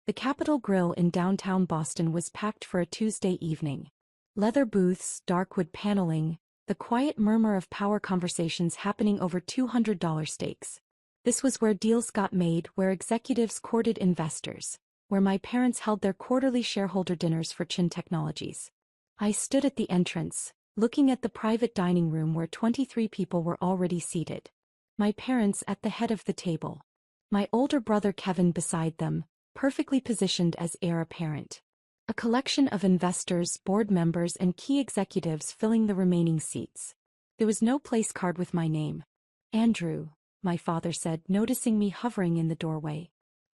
The Capital Grille in downtown Boston was packed for a Tuesday evening. Leather booths, dark wood paneling, the quiet murmur of power conversations happening over $200 stakes. This was where deals got made, where executives courted investors, where my parents held their quarterly shareholder dinners for Chen Technologies. I stood at the entrance, looking at the private dining room where 23 people were already seated. My parents at the head of the table. My older brother Kevin beside them, perfectly positioned as heir apparent. A collection of investors, board members and key executives filling the remaining seats. There was no place card with my name. Andrew, my father said, noticing me hovering in the doorway.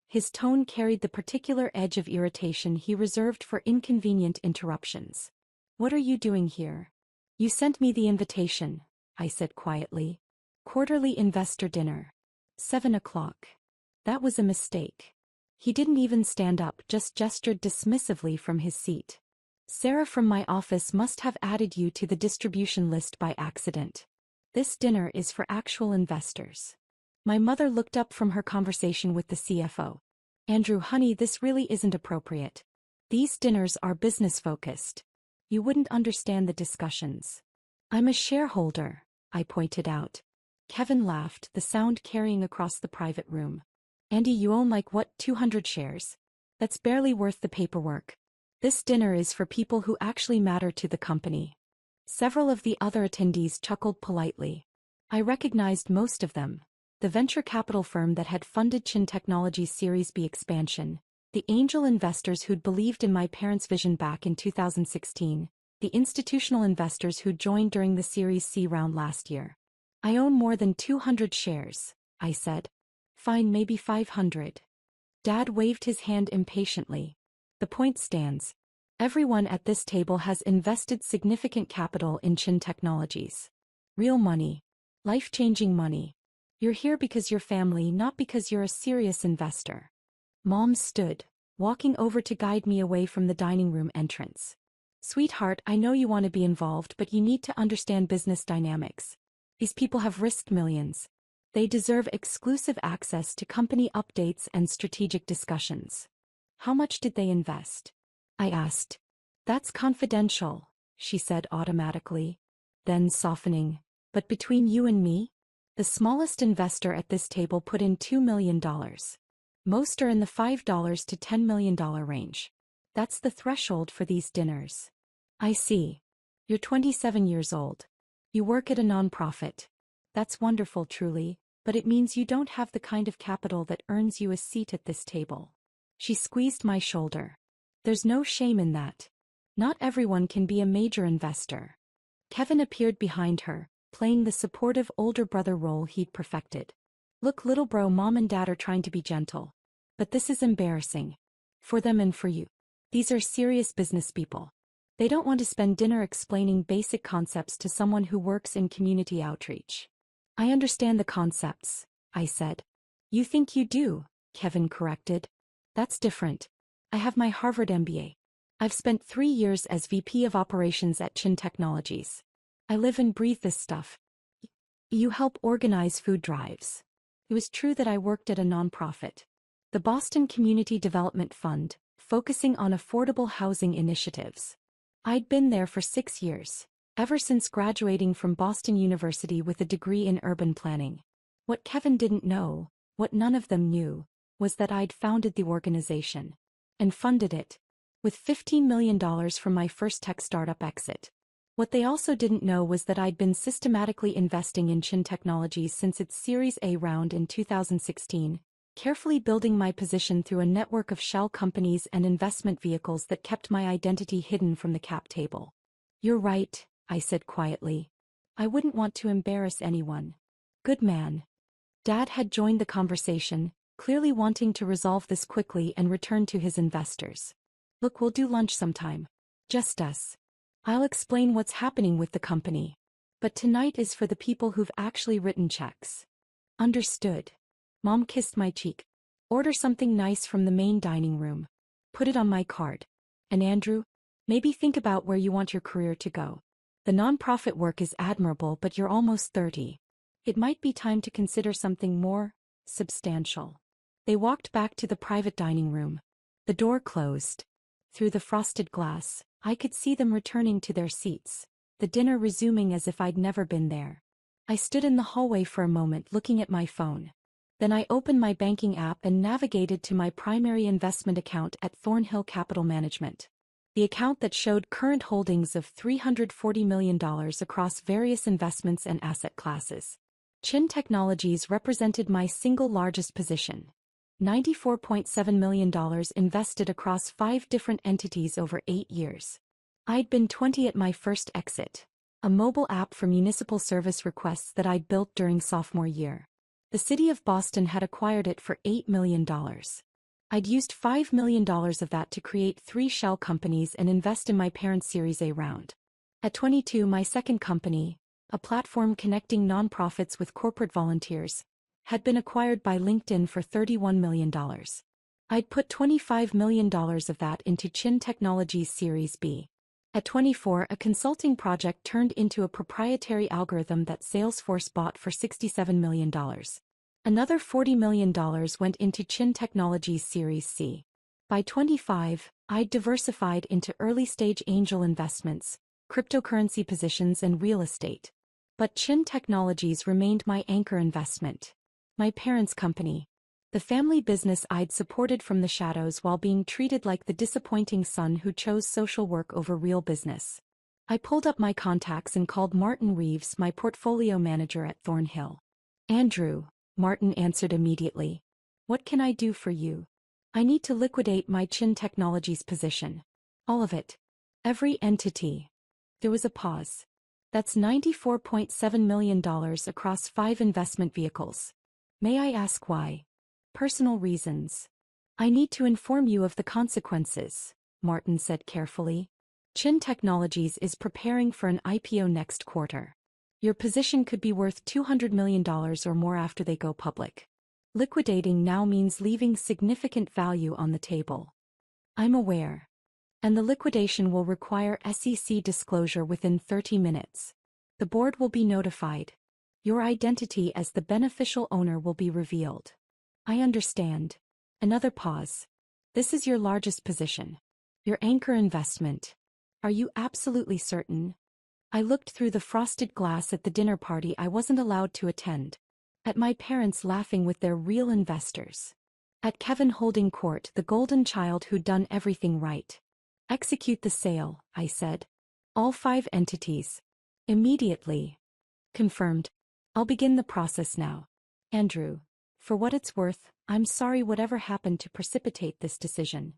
His tone carried the particular edge of irritation he reserved for inconvenient interruptions. What are you doing here? You sent me the invitation, I said quietly. Quarterly investor dinner. 7 o'clock. That was a mistake. He didn't even stand up, just gestured dismissively from his seat. Sarah from my office must have added you to the distribution list by accident. This dinner is for actual investors. My mother looked up from her conversation with the CFO. Andrew, honey, this really isn't appropriate. These dinners are business-focused. You wouldn't understand the discussions. I'm a shareholder, I pointed out. Kevin laughed, the sound carrying across the private room. Andy, you own like what, 200 shares? That's barely worth the paperwork. This dinner is for people who actually matter to the company. Several of the other attendees chuckled politely. I recognized most of them. The venture capital firm that had funded Chen Technologies' Series B expansion, the angel investors who'd believed in my parents' vision back in 2016, the institutional investors who'd joined during the Series C round last year. I own more than 200 shares, I said. Fine, maybe 500. Dad waved his hand impatiently. The point stands. Everyone at this table has invested significant capital in Chen Technologies. Real money. Life-changing money. You're here because you're family, not because you're a serious investor. Mom stood, walking over to guide me away from the dining room entrance. Sweetheart, I know you want to be involved, but you need to understand business dynamics. These people have risked millions. They deserve exclusive access to company updates and strategic discussions. How much did they invest? I asked. That's confidential, she said automatically. Then softening. But between you and me? The smallest investor at this table put in $2 million. Most are in the $5 to $10 million range. That's the threshold for these dinners. I see. You're 27 years old. You work at a nonprofit. That's wonderful, truly, but it means you don't have the kind of capital that earns you a seat at this table. She squeezed my shoulder. There's no shame in that. Not everyone can be a major investor. Kevin appeared behind her, playing the supportive older brother role he'd perfected. Look, little bro, mom and dad are trying to be gentle. But this is embarrassing. For them and for you. These are serious business people. They don't want to spend dinner explaining basic concepts to someone who works in community outreach. I understand the concepts, I said. You think you do, Kevin corrected. That's different. I have my Harvard MBA. I've spent 3 years as VP of Operations at Chen Technologies. I live and breathe this stuff. You help organize food drives. It was true that I worked at a nonprofit. The Boston Community Development Fund, focusing on affordable housing initiatives. I'd been there for 6 years, ever since graduating from Boston University with a degree in urban planning. What Kevin didn't know, what none of them knew, was that I'd founded the organization. And funded it. With $15 million from my first tech startup exit. What they also didn't know was that I'd been systematically investing in Chen Technologies since its Series A round in 2016, carefully building my position through a network of shell companies and investment vehicles that kept my identity hidden from the cap table. You're right, I said quietly. I wouldn't want to embarrass anyone. Good man. Dad had joined the conversation, clearly wanting to resolve this quickly and return to his investors. Look, we'll do lunch sometime. Just us. I'll explain what's happening with the company. But tonight is for the people who've actually written checks. Understood. Mom kissed my cheek. Order something nice from the main dining room. Put it on my card. And Andrew, maybe think about where you want your career to go. The nonprofit work is admirable, but you're almost 30. It might be time to consider something more substantial. They walked back to the private dining room. The door closed. Through the frosted glass, I could see them returning to their seats, the dinner resuming as if I'd never been there. I stood in the hallway for a moment looking at my phone. Then I opened my banking app and navigated to my primary investment account at Thornhill Capital Management. The account that showed current holdings of $340 million across various investments and asset classes. Chen Technologies represented my single largest position. $94.7 million invested across 5 different entities over 8 years. I'd been 20 at my first exit, a mobile app for municipal service requests that I'd built during sophomore year. The city of Boston had acquired it for $8 million. I'd used $5 million of that to create 3 shell companies and invest in my parents' Series A round. At 22, my second company, a platform connecting nonprofits with corporate volunteers, had been acquired by LinkedIn for $31 million. I'd put $25 million of that into Chen Technologies Series B. At 24, a consulting project turned into a proprietary algorithm that Salesforce bought for $67 million. Another $40 million went into Chen Technologies Series C. By 25, I'd diversified into early-stage angel investments, cryptocurrency positions and real estate. But Chen Technologies remained my anchor investment. My parents' company. The family business I'd supported from the shadows while being treated like the disappointing son who chose social work over real business. I pulled up my contacts and called Martin Reeves, my portfolio manager at Thornhill. "Andrew," Martin answered immediately. "What can I do for you?" "I need to liquidate my Chen Technologies position. All of it. Every entity." There was a pause. "That's $94.7 million across 5 investment vehicles. May I ask why?" "Personal reasons." "I need to inform you of the consequences," Martin said carefully. "Chen Technologies is preparing for an IPO next quarter. Your position could be worth $200 million or more after they go public. Liquidating now means leaving significant value on the table." "I'm aware. And the liquidation will require SEC disclosure within 30 minutes. The board will be notified. Your identity as the beneficial owner will be revealed." "I understand." Another pause. "This is your largest position. Your anchor investment. Are you absolutely certain?" I looked through the frosted glass at the dinner party I wasn't allowed to attend. At my parents laughing with their real investors. At Kevin holding court, the golden child who'd done everything right. "Execute the sale," I said. "All 5 entities. Immediately." "Confirmed. I'll begin the process now. Andrew, for what it's worth, I'm sorry whatever happened to precipitate this decision."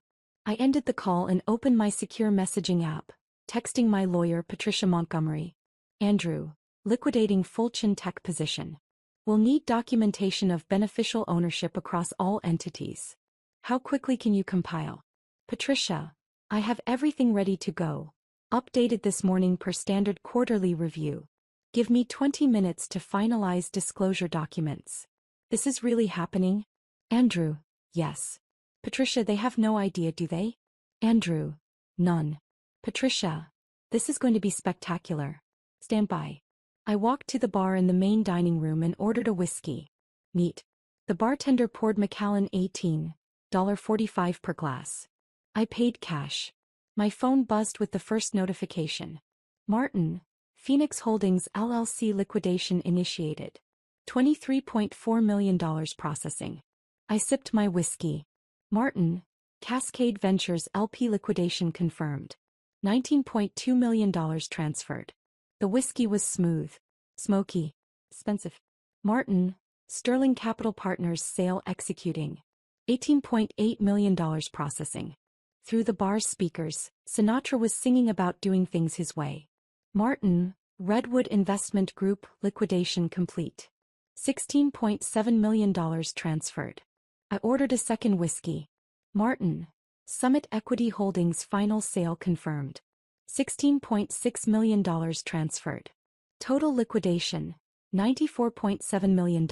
I ended the call and opened my secure messaging app, texting my lawyer Patricia Montgomery. "Andrew, liquidating full Chen Tech position. We'll need documentation of beneficial ownership across all entities. How quickly can you compile?" "Patricia, I have everything ready to go. Updated this morning per standard quarterly review. Give me 20 minutes to finalize disclosure documents." "This is really happening?" "Andrew, yes." "Patricia, they have no idea, do they?" "Andrew, none." "Patricia, this is going to be spectacular. Stand by." I walked to the bar in the main dining room and ordered a whiskey. "Neat." The bartender poured Macallan $18.45 per glass. I paid cash. My phone buzzed with the first notification. "Martin, Phoenix Holdings LLC liquidation initiated. $23.4 million processing." I sipped my whiskey. "Martin, Cascade Ventures LP liquidation confirmed. $19.2 million transferred." The whiskey was smooth, smoky, expensive. "Martin, Sterling Capital Partners sale executing. $18.8 million processing." Through the bar's speakers, Sinatra was singing about doing things his way. "Martin, Redwood Investment Group liquidation complete. $16.7 million transferred." I ordered a second whiskey. "Martin, Summit Equity Holdings final sale confirmed. $16.6 million transferred. Total liquidation, $94.7 million.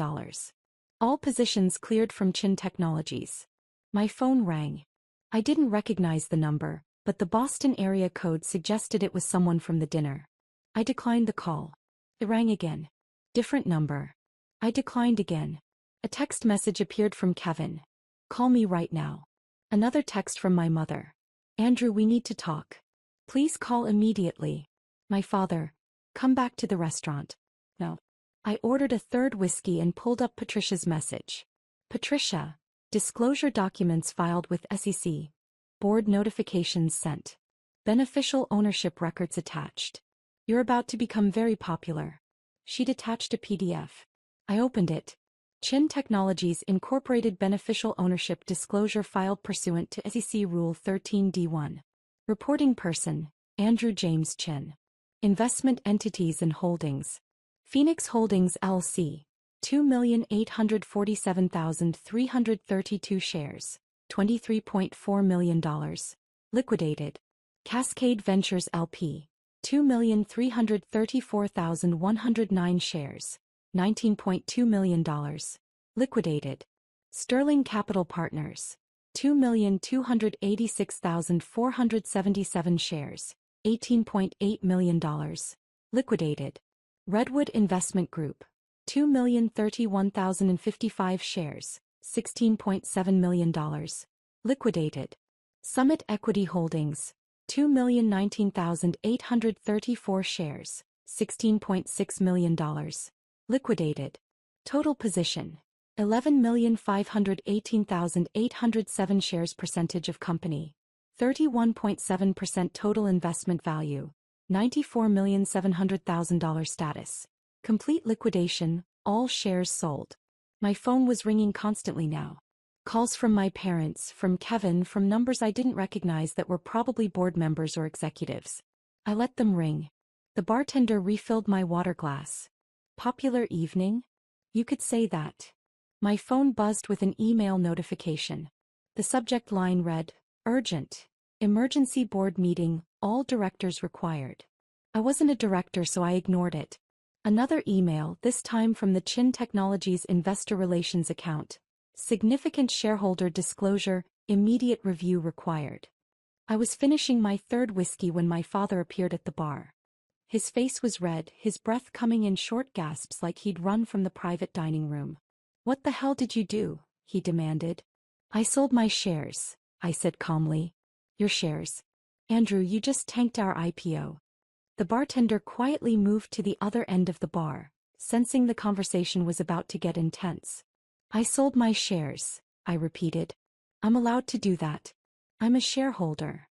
All positions cleared from Chen Technologies." My phone rang. I didn't recognize the number, but the Boston area code suggested it was someone from the dinner. I declined the call. It rang again. Different number. I declined again. A text message appeared from Kevin. "Call me right now." Another text from my mother. Andrew, we need to talk. Please call immediately. My father. Come back to the restaurant. No. I ordered a third whiskey and pulled up Patricia's message. Patricia. Disclosure documents filed with SEC. Board notifications sent. Beneficial ownership records attached. You're about to become very popular. She'd attached a PDF. I opened it. Chen Technologies Incorporated Beneficial Ownership Disclosure filed pursuant to SEC Rule 13D1. Reporting person, Andrew James Chen. Investment entities and holdings. Phoenix Holdings LC. 2,847,332 shares. $23.4 million. Liquidated. Cascade Ventures LP. 2,334,109 shares. $19.2 million. Liquidated. Sterling Capital Partners. 2,286,477 shares. $18.8 million. Liquidated. Redwood Investment Group. 2,031,055 shares. $16.7 million. Liquidated. Summit Equity Holdings. 2,019,834 shares. $16.6 million. Liquidated. Total position. 11,518,807 shares. Percentage of company. 31.7% total investment value. $94,700,000 status. Complete liquidation, all shares sold. My phone was ringing constantly now. Calls from my parents, from Kevin, from numbers I didn't recognize that were probably board members or executives. I let them ring. The bartender refilled my water glass. Popular evening? You could say that. My phone buzzed with an email notification. The subject line read, Urgent. Emergency board meeting, all directors required. I wasn't a director, so I ignored it. Another email, this time from the Chen Technologies Investor Relations account. Significant shareholder disclosure, immediate review required. I was finishing my third whiskey when my father appeared at the bar. His face was red, his breath coming in short gasps like he'd run from the private dining room. What the hell did you do? He demanded. I sold my shares, I said calmly. Your shares? Andrew, you just tanked our IPO. The bartender quietly moved to the other end of the bar, sensing the conversation was about to get intense. I sold my shares, I repeated. I'm allowed to do that. I'm a shareholder.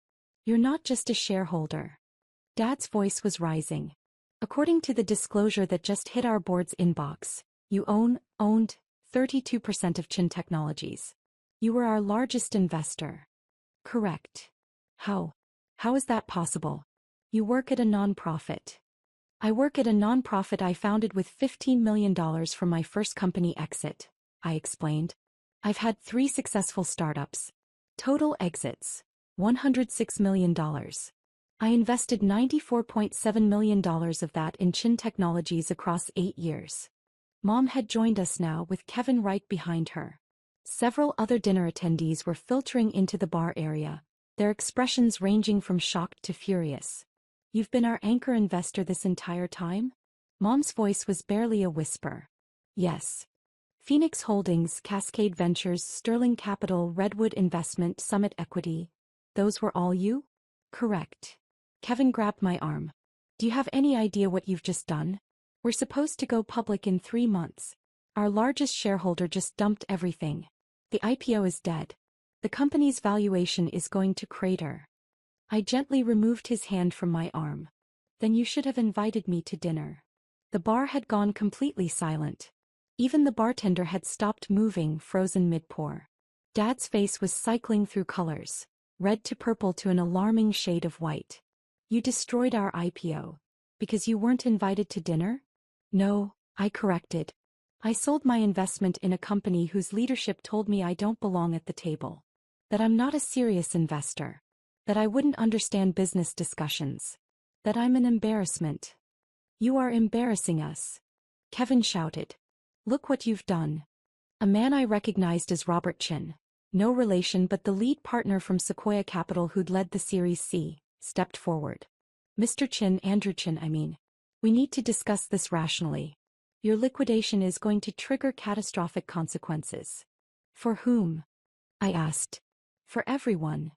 You're not just a shareholder. Dad's voice was rising. According to the disclosure that just hit our board's inbox, you owned 32% of Chen Technologies. You were our largest investor. Correct. How is that possible? You work at a nonprofit. I work at a nonprofit I founded with $15 million from my first company exit, I explained. I've had 3 successful startups. Total exits, $106 million. I invested $94.7 million of that in Chen Technologies across 8 years. Mom had joined us now with Kevin right behind her. Several other dinner attendees were filtering into the bar area, their expressions ranging from shocked to furious. You've been our anchor investor this entire time? Mom's voice was barely a whisper. Yes. Phoenix Holdings, Cascade Ventures, Sterling Capital, Redwood Investment, Summit Equity. Those were all you? Correct. Kevin grabbed my arm. Do you have any idea what you've just done? We're supposed to go public in 3 months. Our largest shareholder just dumped everything. The IPO is dead. The company's valuation is going to crater. I gently removed his hand from my arm. Then you should have invited me to dinner. The bar had gone completely silent. Even the bartender had stopped moving, frozen mid-pour. Dad's face was cycling through colors, red to purple to an alarming shade of white. You destroyed our IPO. Because you weren't invited to dinner? No, I corrected. I sold my investment in a company whose leadership told me I don't belong at the table. That I'm not a serious investor. That I wouldn't understand business discussions. That I'm an embarrassment. You are embarrassing us. Kevin shouted. Look what you've done. A man I recognized as Robert Chen, no relation but the lead partner from Sequoia Capital who'd led the Series C, stepped forward. Mr. Chen, Andrew Chen, I mean. We need to discuss this rationally. Your liquidation is going to trigger catastrophic consequences. For whom? I asked. For everyone.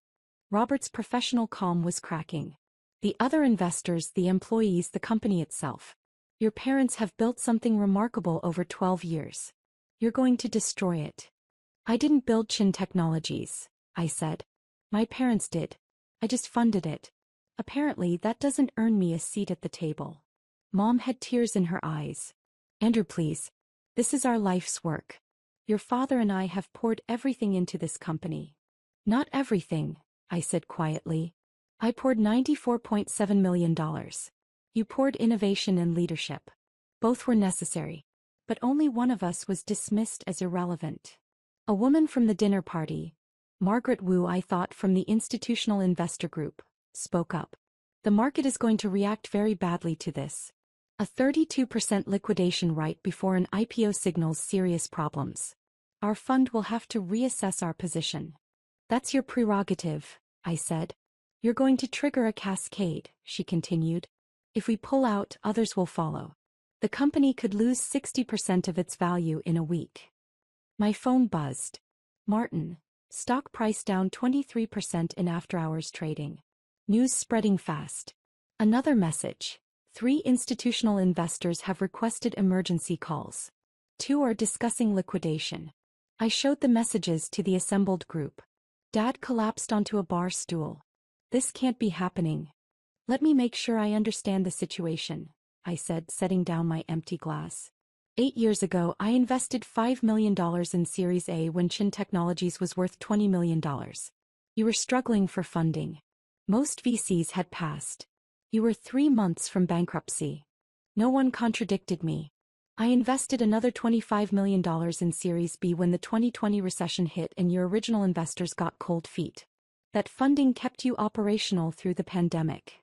Robert's professional calm was cracking. The other investors, the employees, the company itself. Your parents have built something remarkable over 12 years. You're going to destroy it. I didn't build Chen Technologies, I said. My parents did. I just funded it. Apparently that doesn't earn me a seat at the table. Mom had tears in her eyes. Andrew, please. This is our life's work. Your father and I have poured everything into this company. Not everything, I said quietly. I poured $94.7 million. You poured innovation and leadership. Both were necessary. But only one of us was dismissed as irrelevant. A woman from the dinner party, Margaret Wu, I thought from the Institutional Investor Group, spoke up. The market is going to react very badly to this. A 32% liquidation right before an IPO signals serious problems. Our fund will have to reassess our position. That's your prerogative, I said. You're going to trigger a cascade, she continued. If we pull out, others will follow. The company could lose 60% of its value in a week. My phone buzzed. Martin, stock price down 23% in after-hours trading. News spreading fast. Another message. 3 institutional investors have requested emergency calls. 2 are discussing liquidation. I showed the messages to the assembled group. Dad collapsed onto a bar stool. This can't be happening. Let me make sure I understand the situation, I said, setting down my empty glass. 8 years ago, I invested $5 million in Series A when Chen Technologies was worth $20 million. You were struggling for funding. Most VCs had passed. You were 3 months from bankruptcy. No one contradicted me. I invested another $25 million in Series B when the 2020 recession hit and your original investors got cold feet. That funding kept you operational through the pandemic.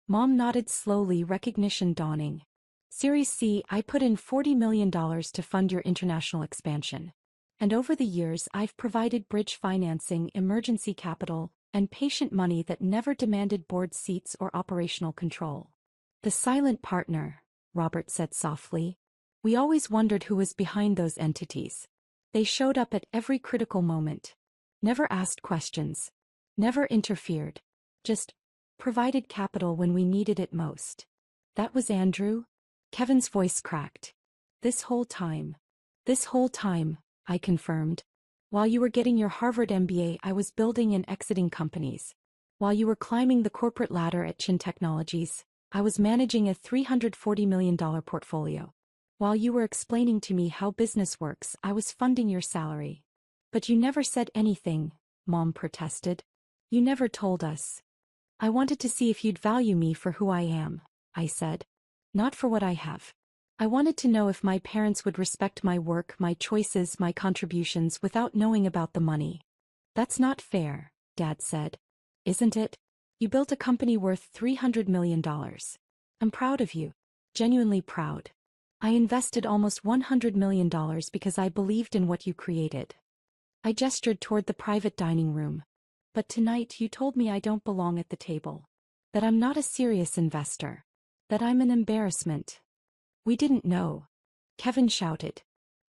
Mom nodded slowly, recognition dawning. Series C, I put in $40 million to fund your international expansion. And over the years I've provided bridge financing, emergency capital, and patient money that never demanded board seats or operational control. The silent partner, Robert said softly. We always wondered who was behind those entities. They showed up at every critical moment. Never asked questions. Never interfered. Just provided capital when we needed it most. That was Andrew? Kevin's voice cracked. This whole time, I confirmed. While you were getting your Harvard MBA, I was building and exiting companies. While you were climbing the corporate ladder at Chen Technologies, I was managing a $340 million portfolio. While you were explaining to me how business works, I was funding your salary. But you never said anything, Mom protested. You never told us. I wanted to see if you'd value me for who I am, I said. Not for what I have. I wanted to know if my parents would respect my work, my choices, my contributions without knowing about the money. That's not fair, Dad said. Isn't it? You built a company worth $300 million. I'm proud of you. Genuinely proud. I invested almost $100 million because I believed in what you created. I gestured toward the private dining room. But tonight you told me I don't belong at the table. That I'm not a serious investor. That I'm an embarrassment. We didn't know. Kevin shouted.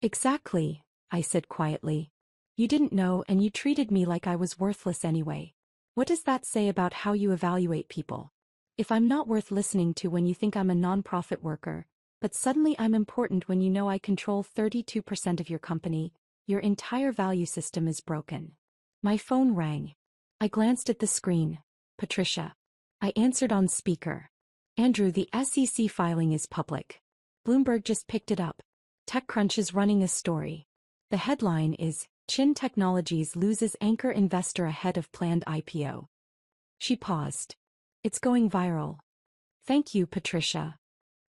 Exactly, I said quietly. You didn't know and you treated me like I was worthless anyway. What does that say about how you evaluate people? If I'm not worth listening to when you think I'm a non-profit worker, but suddenly I'm important when you know I control 32% of your company, your entire value system is broken. My phone rang. I glanced at the screen. Patricia. I answered on speaker. Andrew, the SEC filing is public. Bloomberg just picked it up. TechCrunch is running a story. The headline is, Chen Technologies loses anchor investor ahead of planned IPO. She paused. It's going viral. Thank you, Patricia.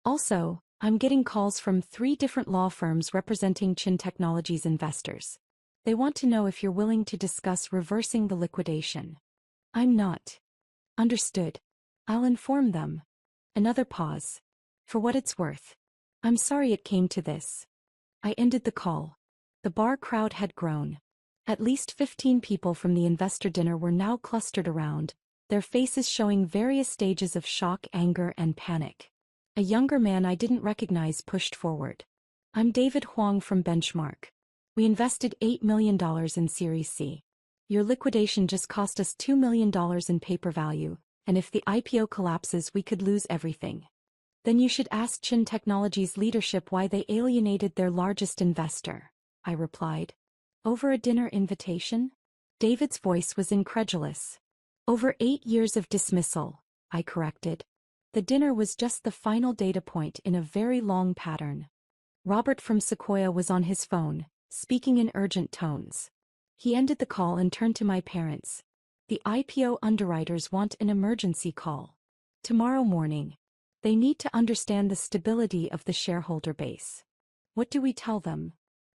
Also, I'm getting calls from 3 different law firms representing Chen Technologies investors. They want to know if you're willing to discuss reversing the liquidation. I'm not. Understood. I'll inform them. Another pause. For what it's worth. I'm sorry it came to this. I ended the call. The bar crowd had grown. At least 15 people from the investor dinner were now clustered around, their faces showing various stages of shock, anger, and panic. A younger man I didn't recognize pushed forward. I'm David Huang from Benchmark. We invested $8 million in Series C. Your liquidation just cost us $2 million in paper value, and if the IPO collapses we could lose everything. Then you should ask Chen Technologies' leadership why they alienated their largest investor, I replied. Over a dinner invitation? David's voice was incredulous. Over 8 years of dismissal, I corrected. The dinner was just the final data point in a very long pattern. Robert from Sequoia was on his phone, speaking in urgent tones. He ended the call and turned to my parents. The IPO underwriters want an emergency call. Tomorrow morning. They need to understand the stability of the shareholder base. What do we tell them?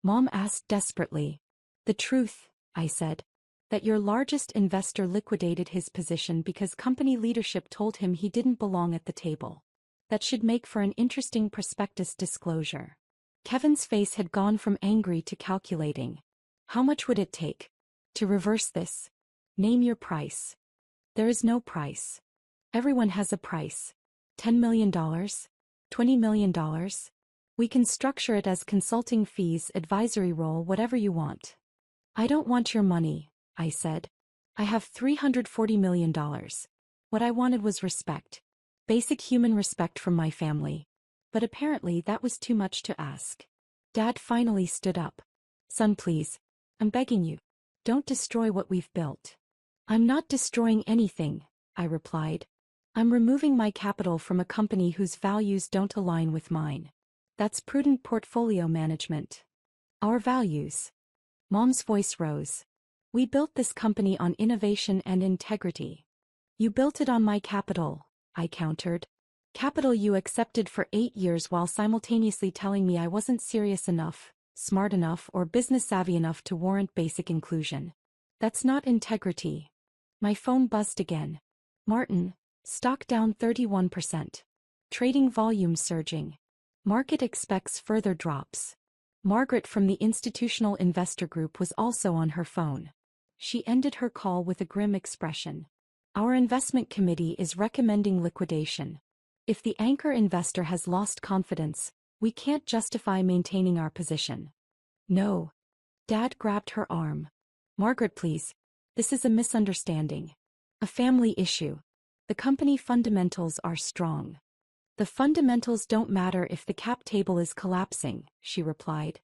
Mom asked desperately. The truth, I said. That your largest investor liquidated his position because company leadership told him he didn't belong at the table. That should make for an interesting prospectus disclosure. Kevin's face had gone from angry to calculating. How much would it take to reverse this? Name your price. There is no price. Everyone has a price. $10 million? $20 million? We can structure it as consulting fees, advisory role, whatever you want. I don't want your money, I said. I have $340 million. What I wanted was respect. Basic human respect from my family. But apparently that was too much to ask. Dad finally stood up. Son, please. I'm begging you. Don't destroy what we've built. I'm not destroying anything, I replied. I'm removing my capital from a company whose values don't align with mine. That's prudent portfolio management. Our values. Mom's voice rose. We built this company on innovation and integrity. You built it on my capital, I countered. Capital you accepted for 8 years while simultaneously telling me I wasn't serious enough, smart enough, or business savvy enough to warrant basic inclusion. That's not integrity. My phone buzzed again. Martin, stock down 31%. Trading volume surging. Market expects further drops. Margaret from the Institutional Investor Group was also on her phone. She ended her call with a grim expression. Our investment committee is recommending liquidation. If the anchor investor has lost confidence, we can't justify maintaining our position. No. Dad grabbed her arm. Margaret, please. This is a misunderstanding. A family issue. The company fundamentals are strong. The fundamentals don't matter if the cap table is collapsing, she replied.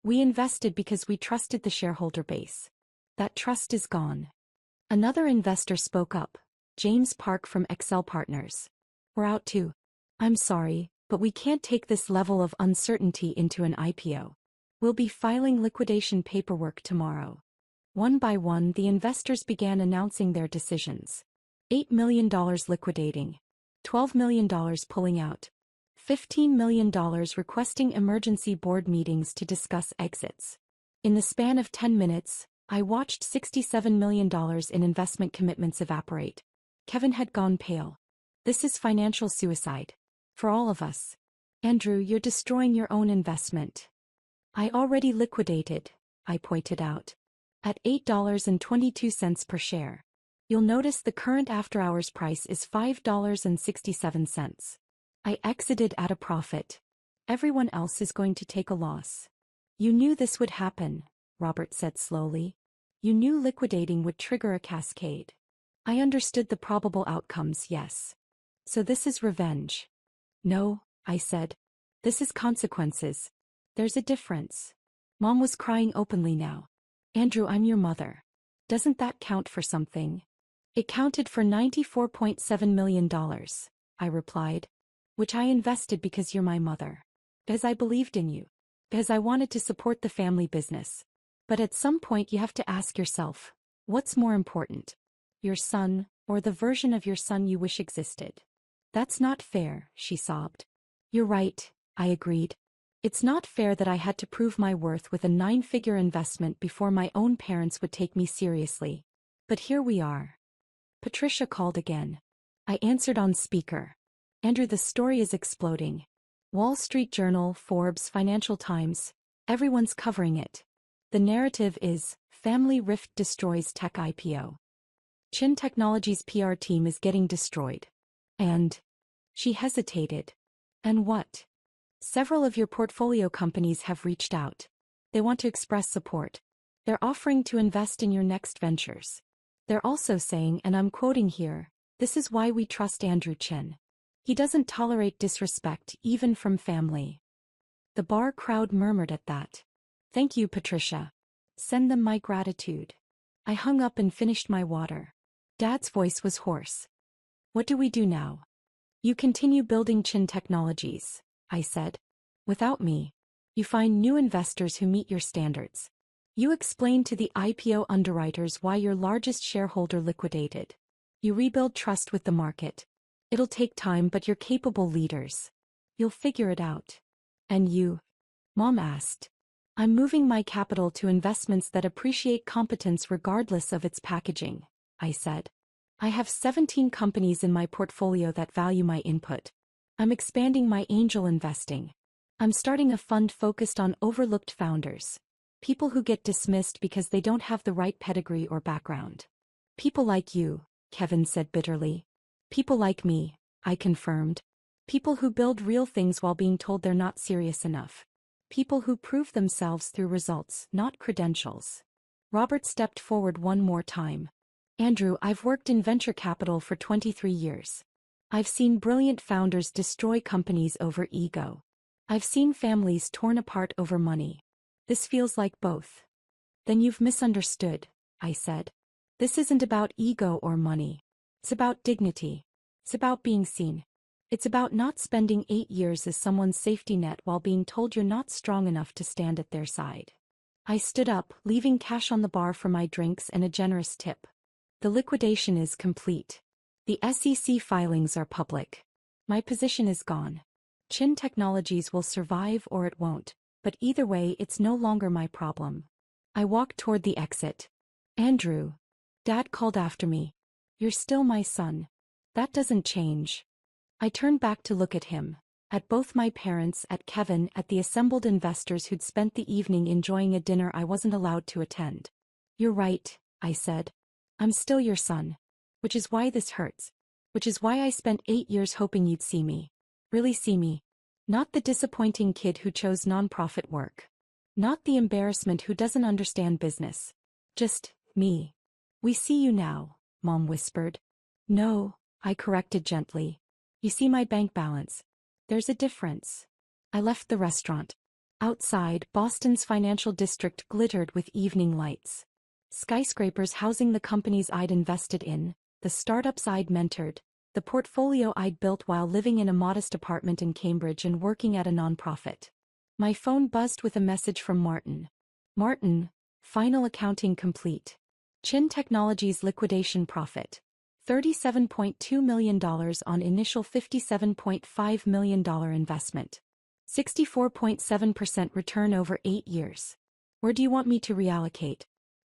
We invested because we trusted the shareholder base. That trust is gone. Another investor spoke up, James Park from Excel Partners. We're out too. I'm sorry, but we can't take this level of uncertainty into an IPO. We'll be filing liquidation paperwork tomorrow. One by one, the investors began announcing their decisions. $8 million liquidating. $12 million pulling out. $15 million requesting emergency board meetings to discuss exits. In the span of 10 minutes, I watched $67 million in investment commitments evaporate. Kevin had gone pale. This is financial suicide. For all of us. Andrew, you're destroying your own investment. I already liquidated, I pointed out. At $8.22 per share. You'll notice the current after-hours price is $5.67. I exited at a profit. Everyone else is going to take a loss. You knew this would happen, Robert said slowly. You knew liquidating would trigger a cascade. I understood the probable outcomes, yes. So this is revenge. No, I said. This is consequences. There's a difference. Mom was crying openly now. Andrew, I'm your mother. Doesn't that count for something? It counted for $94.7 million, I replied. Which I invested because you're my mother. Because I believed in you. Because I wanted to support the family business. But at some point you have to ask yourself, what's more important? Your son, or the version of your son you wish existed? That's not fair, she sobbed. You're right, I agreed. It's not fair that I had to prove my worth with a 9-figure investment before my own parents would take me seriously. But here we are. Patricia called again. I answered on speaker. Andrew, the story is exploding. Wall Street Journal, Forbes, Financial Times, everyone's covering it. The narrative is, family rift destroys tech IPO. Chen Technologies' PR team is getting destroyed. And? She hesitated. And what? Several of your portfolio companies have reached out. They want to express support. They're offering to invest in your next ventures. They're also saying, and I'm quoting here, "This is why we trust Andrew Chen. He doesn't tolerate disrespect, even from family." The bar crowd murmured at that. "Thank you, Patricia. Send them my gratitude." I hung up and finished my water. Dad's voice was hoarse. "What do we do now?" "You continue building Chen Technologies," I said. "Without me. You find new investors who meet your standards. You explain to the IPO underwriters why your largest shareholder liquidated. You rebuild trust with the market. It'll take time, but you're capable leaders. You'll figure it out." "And you?" Mom asked. "I'm moving my capital to investments that appreciate competence regardless of its packaging," I said. "I have 17 companies in my portfolio that value my input. I'm expanding my angel investing. I'm starting a fund focused on overlooked founders. People who get dismissed because they don't have the right pedigree or background." "People like you," Kevin said bitterly. "People like me," I confirmed. "People who build real things while being told they're not serious enough. People who prove themselves through results, not credentials." Robert stepped forward one more time. "Andrew, I've worked in venture capital for 23 years. I've seen brilliant founders destroy companies over ego. I've seen families torn apart over money. This feels like both." "Then you've misunderstood," I said. "This isn't about ego or money. It's about dignity. It's about being seen. It's about not spending 8 years as someone's safety net while being told you're not strong enough to stand at their side." I stood up, leaving cash on the bar for my drinks and a generous tip. "The liquidation is complete. The SEC filings are public. My position is gone. Chen Technologies will survive or it won't, but either way it's no longer my problem." I walked toward the exit. "Andrew." Dad called after me. "You're still my son. That doesn't change." I turned back to look at him, at both my parents, at Kevin, at the assembled investors who'd spent the evening enjoying a dinner I wasn't allowed to attend. "You're right," I said. "I'm still your son. Which is why this hurts. Which is why I spent 8 years hoping you'd see me. Really see me. Not the disappointing kid who chose nonprofit work. Not the embarrassment who doesn't understand business. Just me." "We see you now," Mom whispered. "No," I corrected gently. "You see my bank balance. There's a difference." I left the restaurant. Outside, Boston's financial district glittered with evening lights. Skyscrapers housing the companies I'd invested in, the startups I'd mentored, the portfolio I'd built while living in a modest apartment in Cambridge and working at a nonprofit. My phone buzzed with a message from Martin. "Martin, final accounting complete. Chen Technologies liquidation profit. $37.2 million on initial $57.5 million investment. 64.7% return over 8 years. Where do you want me to reallocate?"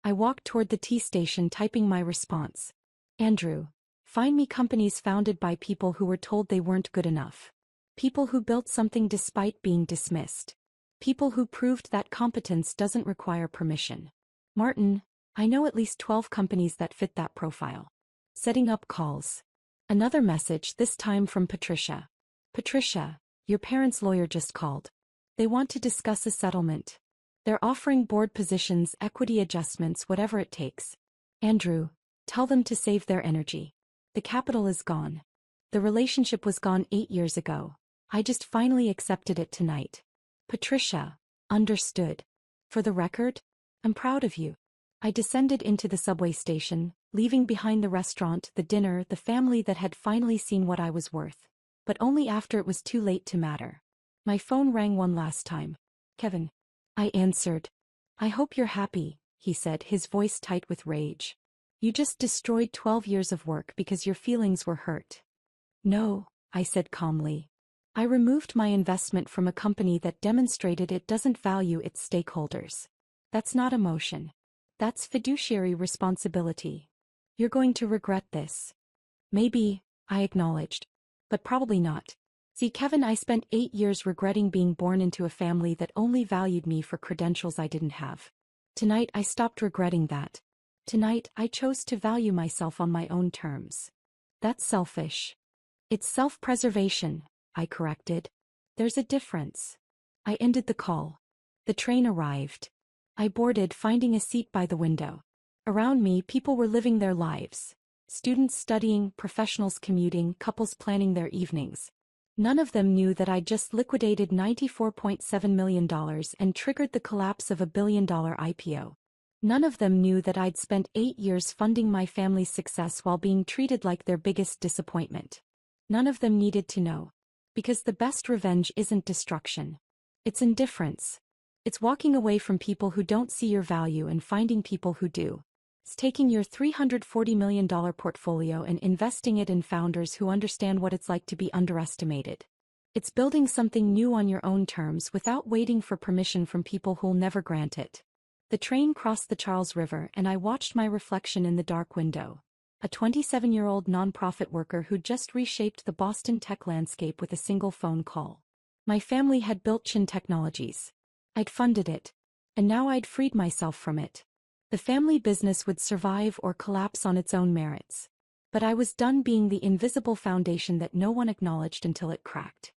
I walked toward the T station typing my response. "Andrew, find me companies founded by people who were told they weren't good enough. People who built something despite being dismissed. People who proved that competence doesn't require permission. Martin, I know at least 12 companies that fit that profile." Setting up calls. Another message, this time from Patricia. "Patricia, your parents' lawyer just called. They want to discuss a settlement. They're offering board positions, equity adjustments, whatever it takes. Andrew, tell them to save their energy. The capital is gone. The relationship was gone 8 years ago. I just finally accepted it tonight." Patricia. Understood. "For the record, I'm proud of you." I descended into the subway station, leaving behind the restaurant, the dinner, the family that had finally seen what I was worth. But only after it was too late to matter. My phone rang one last time. "Kevin." I answered. "I hope you're happy," he said, his voice tight with rage. "You just destroyed 12 years of work because your feelings were hurt." "No," I said calmly. "I removed my investment from a company that demonstrated it doesn't value its stakeholders. That's not emotion. That's fiduciary responsibility. You're going to regret this." "Maybe," I acknowledged. "But probably not. See, Kevin, I spent 8 years regretting being born into a family that only valued me for credentials I didn't have. Tonight I stopped regretting that. Tonight I chose to value myself on my own terms." "That's selfish." "It's self-preservation," I corrected. "There's a difference." I ended the call. The train arrived. I boarded, finding a seat by the window. Around me, people were living their lives. Students studying, professionals commuting, couples planning their evenings. None of them knew that I'd just liquidated $94.7 million and triggered the collapse of a billion-dollar IPO. None of them knew that I'd spent 8 years funding my family's success while being treated like their biggest disappointment. None of them needed to know. Because the best revenge isn't destruction. It's indifference. It's walking away from people who don't see your value and finding people who do. It's taking your $340 million portfolio and investing it in founders who understand what it's like to be underestimated. It's building something new on your own terms without waiting for permission from people who'll never grant it. The train crossed the Charles River and I watched my reflection in the dark window. A 27-year-old nonprofit worker who'd just reshaped the Boston tech landscape with a single phone call. My family had built Chen Technologies. I'd funded it. And now I'd freed myself from it. The family business would survive or collapse on its own merits. But I was done being the invisible foundation that no one acknowledged until it cracked.